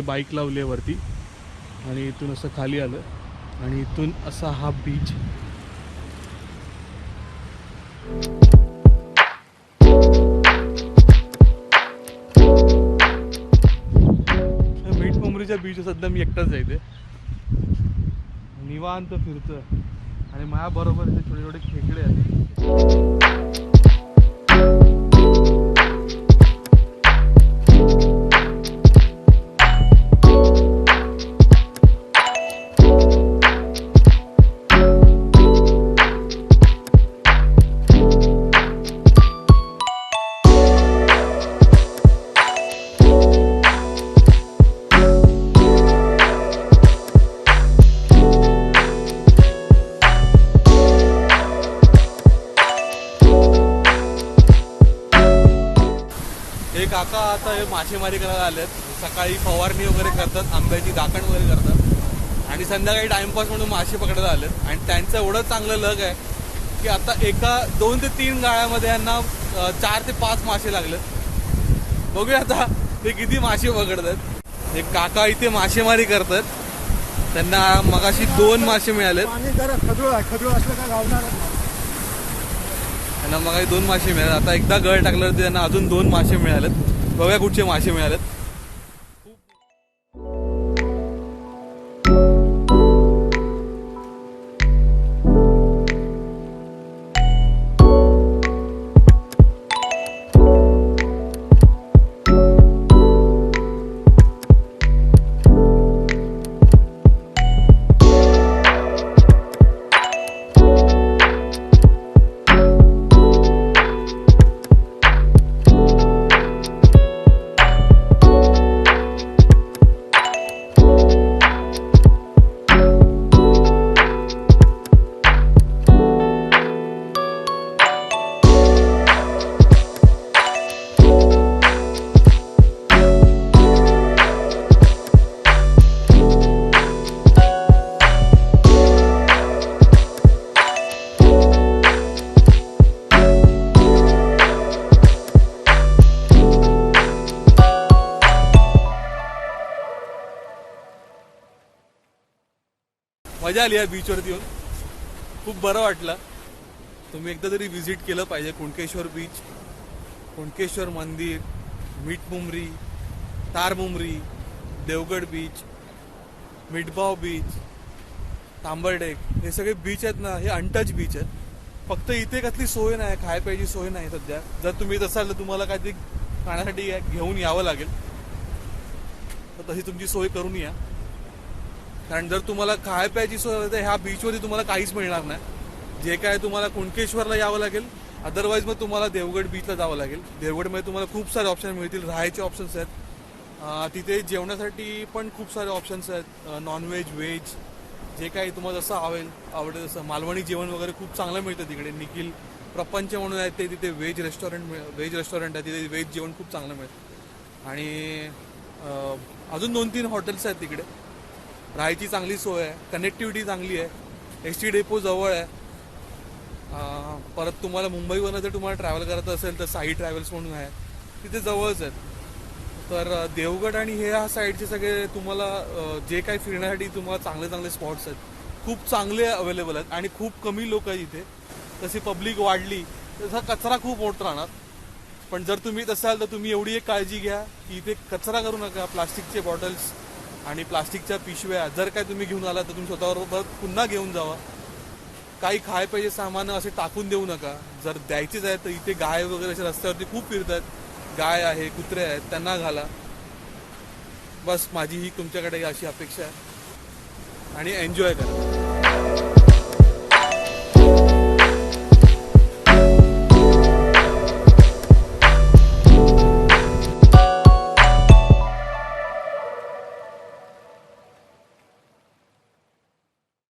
Bike लावली आहे वरती आणि इथून असं खाली आलं आणि इथून असा हा बीच. मिठमुंबरीच्या बीच सध्या मी एकटाच जायचे, निवांत फिरतोय आणि माझ्याबरोबर इथे छोटे छोटे खेकडे आहेत. काका आता हे मासेमारी करायला आलेत. सकाळी फवारणी वगैरे करतात, आंब्याची दाखण वगैरे करतात आणि संध्याकाळी टाइमपास म्हणून मासे पकडायला आलेत. आणि त्यांचं एवढं चांगलं लग आहे की आता एका 2 ते 3 गाळ्यामध्ये यांना 4 ते 5 मासे लागलेत. बघूया आता ते किती मासे पकडतात. हे काका इथे मासेमारी करतात, त्यांना मगाशी 2 मासे मिळालेत. त्यांना मग 2 मासे मिळाले. आता एकदा गळ टाकलं तर त्यांना अजून 2 मासे मिळालेत. बघा कुठचे मासे मिळालेत. मजा आली या बीचवरती येऊन, खूप बरं वाटलं. तुम्ही एकदा तरी विजिट केलं पाहिजे कुणकेश्वर बीच, कुणकेश्वर मंदिर, मिठमुंबरी, तारमुंबरी, देवगड बीच, मिठभाव बीच, तांबरडेक, हे सगळे बीच आहेत ना, हे अनटच बीच आहेत. फक्त इथे कसली सोय नाही, खाय प्यायची सोय नाही सध्या. जर तुम्ही असाल तर तुम्हाला काहीतरी खाण्यासाठी घेऊन यावं लागेल, तर तशी तुमची सोय करून या. कारण जर तुम्हाला खाय प्यायची सोय तर ह्या बीचवरती तुम्हाला काहीच मिळणार नाही. जे काय तुम्हाला कुणकेश्वरला यावं लागेल, अदरवाईज मग तुम्हाला देवगड बीचला जावं लागेल. देवगडमध्ये तुम्हाला खूप सारे ऑप्शन मिळतील, राहायचे ऑप्शन्स आहेत तिथे, जेवणासाठी पण खूप सारे ऑप्शन्स आहेत, नॉनव्हेज व्हेज जे काही तुम्हाला जसं आवडेल तसं. मालवणी जेवण वगैरे खूप चांगलं मिळतं तिकडे. निखिल प्रपंच म्हणून आहे ते, तिथे व्हेज रेस्टॉरंट आहे, तिथे व्हेज जेवण खूप चांगलं मिळतं. आणि अजून 2-3 हॉटेल्स आहेत तिकडे. राहायची चांगली सोय आहे, कनेक्टिव्हिटी चांगली आहे, एसटी डेपो जवळ आहे. परत तुम्हाला मुंबईवरनं जर तुम्हाला ट्रॅव्हल करायचं असेल तर साई ट्रॅव्हल्स म्हणून आहे, तिथे जवळच आहेत. तर देवगड आणि ह्या साईडचे सगळे तुम्हाला जे काही फिरण्यासाठी तुम्हाला चांगले चांगले स्पॉट्स आहेत, खूप चांगले अवेलेबल आहेत आणि खूप कमी लोक आहेत इथे. तशी पब्लिक वाढली तसा कचरा खूप होत राहणार. पण जर तुम्ही तसाल तर तुम्ही एवढी एक काळजी घ्या की इथे कचरा करू नका. प्लास्टिकचे बॉटल्स आणि प्लास्टिकच्या पिशव्या जर काय तुम्ही घेऊन आला तर तुम्ही स्वतःबरोबर पुन्हा घेऊन जावा. काही खाय पाहिजे सामान असे टाकून देऊ नका. जर द्यायचेच आहे तर इथे गाय वगैरे असे रस्त्यावरती खूप फिरतात, गाय आहे, कुत्रे आहेत, त्यांना घाला. बस माझी ही तुमच्याकडे अशी अपेक्षा आहे आणि एन्जॉय करा.